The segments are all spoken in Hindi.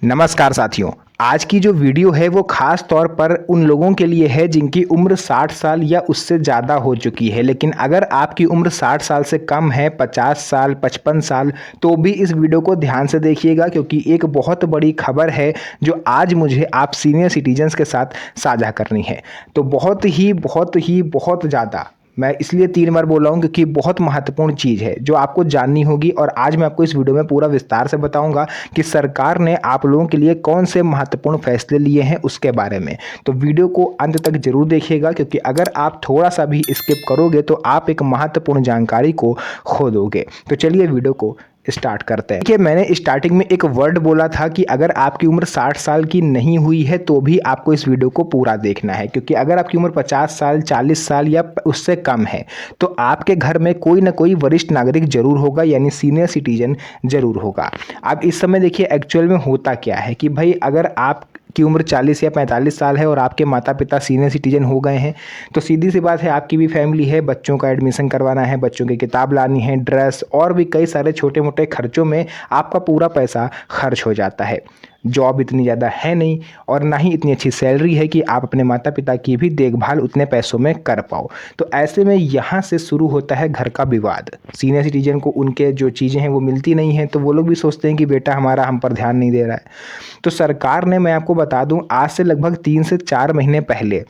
नमस्कार साथियों। आज की जो वीडियो है वो ख़ास तौर पर उन लोगों के लिए है जिनकी उम्र 60 साल या उससे ज़्यादा हो चुकी है। लेकिन अगर आपकी उम्र 60 साल से कम है, 50 साल, 55 साल, तो भी इस वीडियो को ध्यान से देखिएगा क्योंकि एक बहुत बड़ी खबर है जो आज मुझे आप सीनियर सिटीजन्स के साथ साझा करनी है। तो बहुत ज़्यादा मैं इसलिए 3 बार बोल रहा हूँ क्योंकि बहुत महत्वपूर्ण चीज़ है जो आपको जाननी होगी और आज मैं आपको इस वीडियो में पूरा विस्तार से बताऊंगा कि सरकार ने आप लोगों के लिए कौन से महत्वपूर्ण फैसले लिए हैं उसके बारे में। तो वीडियो को अंत तक जरूर देखिएगा क्योंकि अगर आप थोड़ा सा भी स्किप करोगे तो आप एक महत्वपूर्ण जानकारी को खो दोगे। तो चलिए वीडियो को स्टार्ट करते हैं। देखिए, मैंने स्टार्टिंग में एक वर्ड बोला था कि अगर आपकी उम्र 60 साल की नहीं हुई है तो भी आपको इस वीडियो को पूरा देखना है, क्योंकि अगर आपकी उम्र 50 साल, 40 साल या उससे कम है तो आपके घर में कोई ना कोई वरिष्ठ नागरिक जरूर होगा, यानी सीनियर सिटीजन जरूर होगा। अब इस समय देखिए एक्चुअल में होता क्या है कि भाई अगर आप की उम्र 40 या 45 साल है और आपके माता पिता सीनियर सिटीजन हो गए हैं तो सीधी सी बात है, आपकी भी फैमिली है, बच्चों का एडमिशन करवाना है, बच्चों की किताब लानी है, ड्रेस और भी कई सारे छोटे मोटे खर्चों में आपका पूरा पैसा खर्च हो जाता है। जॉब इतनी ज़्यादा है नहीं और ना ही इतनी अच्छी सैलरी है कि आप अपने माता पिता की भी देखभाल उतने पैसों में कर पाओ। तो ऐसे में यहाँ से शुरू होता है घर का विवाद। सीनियर सिटीजन को उनके जो चीज़ें हैं वो मिलती नहीं हैं तो वो लोग भी सोचते हैं कि बेटा हमारा हम पर ध्यान नहीं दे रहा है। तो सरकार ने, मैं आपको बता दूं, आज से लगभग 3 से 4 महीने पहले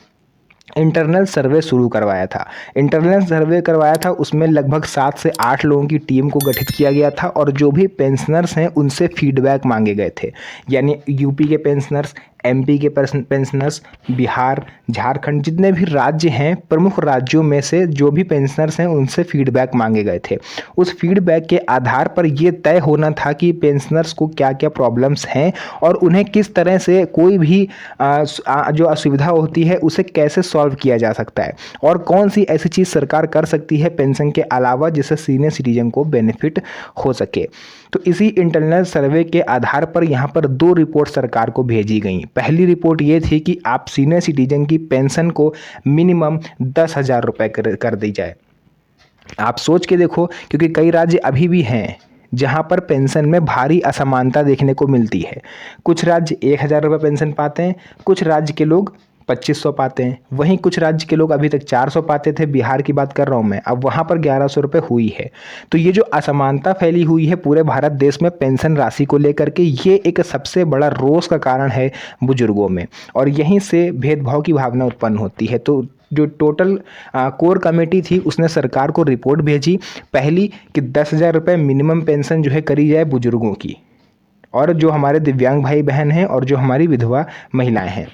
इंटरनल सर्वे शुरू करवाया था। इंटरनल सर्वे करवाया था, उसमें लगभग 7 से 8 लोगों की टीम को गठित किया गया था और जो भी पेंशनर्स हैं उनसे फीडबैक मांगे गए थे। यानी यूपी के पेंशनर्स, एमपी के पेंशनर्स, बिहार, झारखंड, जितने भी राज्य हैं, प्रमुख राज्यों में से जो भी पेंशनर्स हैं उनसे फीडबैक मांगे गए थे। उस फीडबैक के आधार पर यह तय होना था कि पेंशनर्स को क्या क्या प्रॉब्लम्स हैं और उन्हें किस तरह से कोई भी जो असुविधा होती है उसे कैसे सॉल्व किया जा सकता है और कौन सी ऐसी चीज़ सरकार कर सकती है पेंशन के अलावा जिससे सीनियर सिटीजन को बेनिफिट हो सके। तो इसी इंटरनल सर्वे के आधार पर यहाँ पर 2 रिपोर्ट सरकार को भेजी गई। पहली रिपोर्ट ये थी कि आप सीनियर सिटीजन की पेंशन को मिनिमम 10,000 रुपये कर दी जाए। आप सोच के देखो, क्योंकि कई राज्य अभी भी हैं जहाँ पर पेंशन में भारी असमानता देखने को मिलती है। कुछ राज्य 1,000 रुपये पेंशन पाते हैं, कुछ राज्य के लोग 2,500 पाते हैं, वहीं कुछ राज्य के लोग अभी तक 400 पाते थे। बिहार की बात कर रहा हूँ मैं, अब वहाँ पर 1,100 रुपये हुई है। तो ये जो असमानता फैली हुई है पूरे भारत देश में पेंशन राशि को लेकर के, ये एक सबसे बड़ा रोष का कारण है बुजुर्गों में और यहीं से भेदभाव की भावना उत्पन्न होती है। तो जो टोटल कोर कमेटी थी उसने सरकार को रिपोर्ट भेजी, पहली कि 10,000 रुपये मिनिमम पेंशन जो है करी जाए बुजुर्गों की, और जो हमारे दिव्यांग भाई बहन हैं और जो हमारी विधवा महिलाएं हैं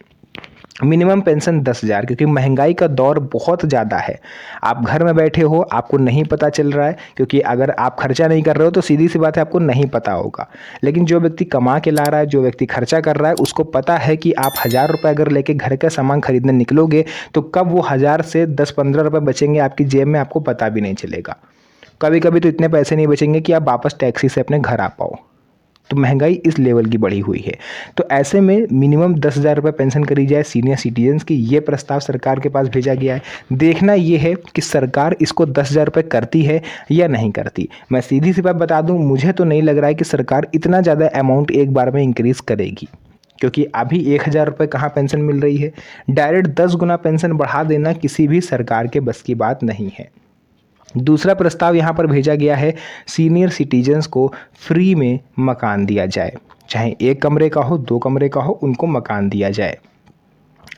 मिनिमम पेंशन 10,000, क्योंकि महंगाई का दौर बहुत ज़्यादा है। आप घर में बैठे हो, आपको नहीं पता चल रहा है, क्योंकि अगर आप खर्चा नहीं कर रहे हो तो सीधी सी बात है आपको नहीं पता होगा। लेकिन जो व्यक्ति कमा के ला रहा है, जो व्यक्ति खर्चा कर रहा है, उसको पता है कि आप 1,000 रुपये अगर लेके घर का सामान खरीदने निकलोगे तो कब वो 1,000 से 10-15 रुपये बचेंगे आपकी जेब में, आपको पता भी नहीं चलेगा। कभी कभी तो इतने पैसे नहीं बचेंगे कि आप वापस टैक्सी से अपने घर आ पाओ। तो महंगाई इस लेवल की बढ़ी हुई है। तो ऐसे में मिनिमम 10,000 रुपये पेंशन करी जाए सीनियर सिटीजन्स की, ये प्रस्ताव सरकार के पास भेजा गया है। देखना ये है कि सरकार इसको 10,000 रुपये करती है या नहीं करती। मैं सीधी सी बात बता दूं, मुझे तो नहीं लग रहा है कि सरकार इतना ज़्यादा अमाउंट एक बार में इंक्रीज़ करेगी, क्योंकि अभी 1,000 रुपये कहाँ पेंशन मिल रही है। डायरेक्ट 10 गुना पेंशन बढ़ा देना किसी भी सरकार के बस की बात नहीं है। दूसरा प्रस्ताव यहाँ पर भेजा गया है, सीनियर सिटीजन्स को फ्री में मकान दिया जाए, चाहे 1 कमरे का हो, 2 कमरे का हो, उनको मकान दिया जाए।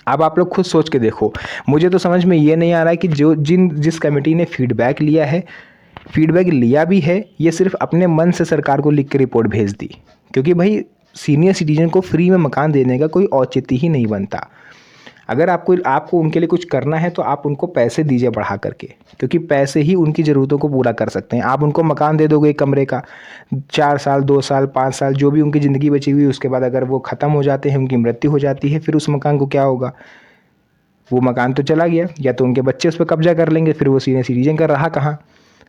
अब आप लोग खुद सोच के देखो, मुझे तो समझ में ये नहीं आ रहा है कि जिस कमेटी ने फीडबैक लिया है, फीडबैक लिया भी है, ये सिर्फ अपने मन से सरकार को लिख के रिपोर्ट भेज दी, क्योंकि भाई सीनियर सिटीजन को फ्री में मकान देने का कोई औचित्य ही नहीं बनता। अगर आपको उनके लिए कुछ करना है तो आप उनको पैसे दीजिए बढ़ा करके, क्योंकि पैसे ही उनकी ज़रूरतों को पूरा कर सकते हैं। आप उनको मकान दे दोगे 1 कमरे का, 4 साल, 2 साल, 5 साल, जो भी उनकी ज़िंदगी बची हुई, उसके बाद अगर वो ख़त्म हो जाते हैं, उनकी मृत्यु हो जाती है, फिर उस मकान को क्या होगा? वो मकान तो चला गया, या तो उनके बच्चे उस पर कब्जा कर लेंगे, फिर वो सीनियर सिटीजन का रहा कहाँ?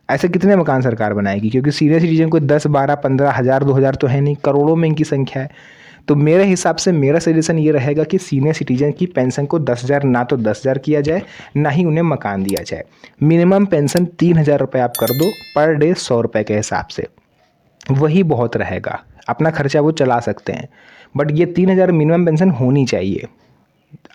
ऐसे कितने मकान सरकार बनाएगी? क्योंकि सीनियर सिटीजन को 10, 12, 15 हज़ार, 2,000 तो है नहीं, करोड़ों में इनकी संख्या है। तो मेरे हिसाब से मेरा सजेशन ये रहेगा कि सीनियर सिटीजन की पेंशन को 10,000 ना तो 10,000 किया जाए, ना ही उन्हें मकान दिया जाए। मिनिमम पेंशन 3,000 रुपये आप कर दो पर डे, 100 रुपये के हिसाब से, वही बहुत रहेगा। अपना खर्चा वो चला सकते हैं। बट ये 3,000 मिनिमम पेंशन होनी चाहिए।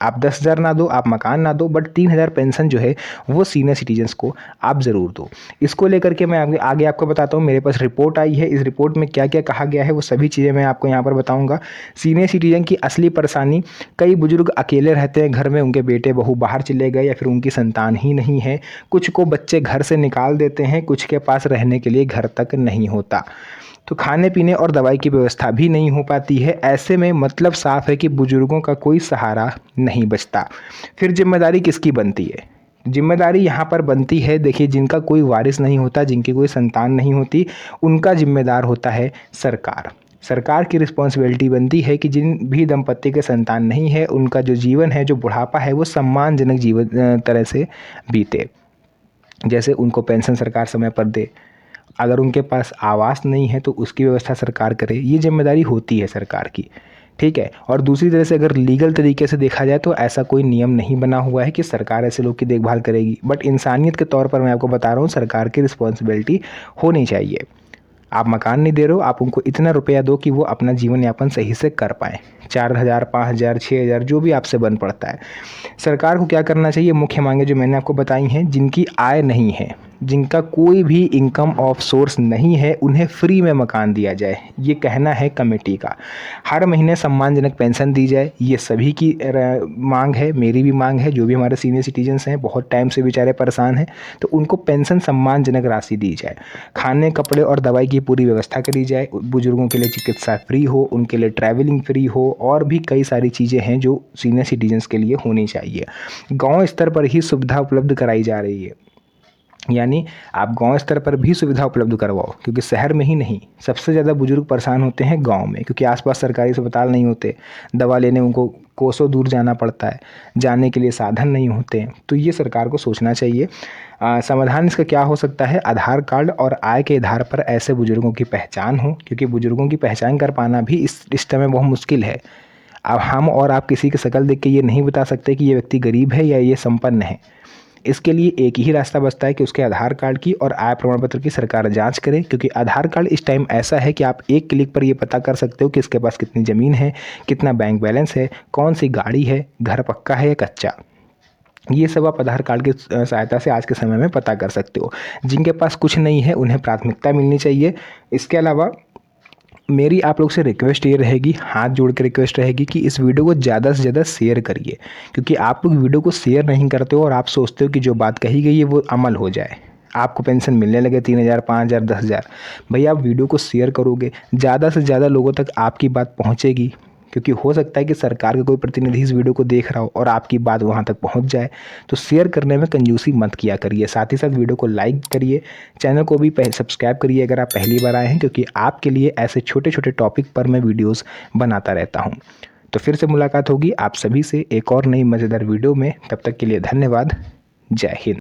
आप 10,000 ना दो, आप मकान ना दो, बट 3,000 पेंशन जो है वो सीनियर सिटीजन्स को आप ज़रूर दो। इसको लेकर के मैं आगे आपको बताता हूँ। मेरे पास रिपोर्ट आई है, इस रिपोर्ट में क्या क्या कहा गया है वो सभी चीज़ें मैं आपको यहाँ पर बताऊँगा। सीनियर सिटीजन की असली परेशानी, कई बुजुर्ग अकेले रहते हैं घर में, उनके बेटे बहू बाहर चले गए या फिर उनकी संतान ही नहीं है। कुछ को बच्चे घर से निकाल देते हैं, कुछ के पास रहने के लिए घर तक नहीं होता, तो खाने पीने और दवाई की व्यवस्था भी नहीं हो पाती है। ऐसे में मतलब साफ है कि बुजुर्गों का कोई सहारा नहीं बचता। फिर जिम्मेदारी किसकी बनती है? जिम्मेदारी यहाँ पर बनती है, देखिए, जिनका कोई वारिस नहीं होता, जिनकी कोई संतान नहीं होती, उनका जिम्मेदार होता है सरकार। सरकार की रिस्पॉन्सिबिलिटी बनती है कि जिन भी दंपत्ति के संतान नहीं है, उनका जो जीवन है, जो बुढ़ापा है, वो सम्मानजनक जीवन तरह से बीते। जैसे उनको पेंशन सरकार समय पर दे, अगर उनके पास आवास नहीं है तो उसकी व्यवस्था सरकार करे। ये जिम्मेदारी होती है सरकार की, ठीक है। और दूसरी तरह से अगर लीगल तरीके से देखा जाए तो ऐसा कोई नियम नहीं बना हुआ है कि सरकार ऐसे लोग की देखभाल करेगी, बट इंसानियत के तौर पर मैं आपको बता रहा हूँ, सरकार की रिस्पॉन्सिबिलिटी होनी चाहिए। आप मकान नहीं दे रहे हो, आप उनको इतना रुपया दो कि वो अपना जीवन यापन सही से कर पाएँ। 4,000, 5,000, 6,000 जो भी आपसे बन पड़ता है। सरकार को क्या करना चाहिए? मुख्य मांगे जो मैंने आपको बताई हैं, जिनकी आय नहीं है, जिनका कोई भी इनकम ऑफ सोर्स नहीं है, उन्हें फ्री में मकान दिया जाए, ये कहना है कमेटी का। हर महीने सम्मानजनक पेंशन दी जाए, ये सभी की मांग है, मेरी भी मांग है। जो भी हमारे सीनियर सिटीजन्स हैं, बहुत टाइम से बेचारे परेशान हैं, तो उनको पेंशन सम्मानजनक राशि दी जाए। खाने, कपड़े और दवाई की पूरी व्यवस्था करी जाए। बुजुर्गों के लिए चिकित्सा फ्री हो, उनके लिए ट्रैवलिंग फ्री हो, और भी कई सारी चीज़ें हैं जो सीनियर सिटीजन्स के लिए होनी चाहिए। गाँव स्तर पर ही सुविधा उपलब्ध कराई जा रही है, यानी आप गांव स्तर पर भी सुविधा उपलब्ध करवाओ, क्योंकि शहर में ही नहीं, सबसे ज़्यादा बुजुर्ग परेशान होते हैं गांव में, क्योंकि आसपास सरकारी अस्पताल नहीं होते, दवा लेने उनको कोसों दूर जाना पड़ता है, जाने के लिए साधन नहीं होते हैं। तो ये सरकार को सोचना चाहिए। समाधान इसका क्या हो सकता है? आधार कार्ड और आय के आधार पर ऐसे बुजुर्गों की पहचान हो, क्योंकि बुजुर्गों की पहचान कर पाना भी इस समय बहुत मुश्किल है। अब हम और आप किसी की शक्ल देख के ये नहीं बता सकते कि ये व्यक्ति गरीब है या ये संपन्न है। इसके लिए एक ही रास्ता बचता है कि उसके आधार कार्ड की और आय प्रमाण पत्र की सरकार जांच करे, क्योंकि आधार कार्ड इस टाइम ऐसा है कि आप एक क्लिक पर ये पता कर सकते हो कि इसके पास कितनी ज़मीन है, कितना बैंक बैलेंस है, कौन सी गाड़ी है, घर पक्का है या कच्चा। ये सब आप आधार कार्ड की सहायता से आज के समय में पता कर सकते हो। जिनके पास कुछ नहीं है, उन्हें प्राथमिकता मिलनी चाहिए। इसके अलावा मेरी आप लोग से रिक्वेस्ट ये रहेगी, हाथ जोड़ के रिक्वेस्ट रहेगी कि इस वीडियो को ज़्यादा से ज़्यादा शेयर करिए, क्योंकि आप लोग वीडियो को शेयर नहीं करते हो और आप सोचते हो कि जो बात कही गई है वो अमल हो जाए, आपको पेंशन मिलने लगे 3,000, 5,000, 10,000। भैया, आप वीडियो को शेयर करोगे, ज़्यादा से ज़्यादा लोगों तक आपकी बात पहुँचेगी, क्योंकि हो सकता है कि सरकार का कोई प्रतिनिधि इस वीडियो को देख रहा हो और आपकी बात वहां तक पहुंच जाए। तो शेयर करने में कंजूसी मत किया करिए। साथ ही साथ वीडियो को लाइक करिए, चैनल को भी सब्सक्राइब करिए अगर आप पहली बार आए हैं, क्योंकि आपके लिए ऐसे छोटे छोटे टॉपिक पर मैं वीडियोज़ बनाता रहता हूँ। तो फिर से मुलाकात होगी आप सभी से एक और नई मज़ेदार वीडियो में। तब तक के लिए धन्यवाद। जय हिंद।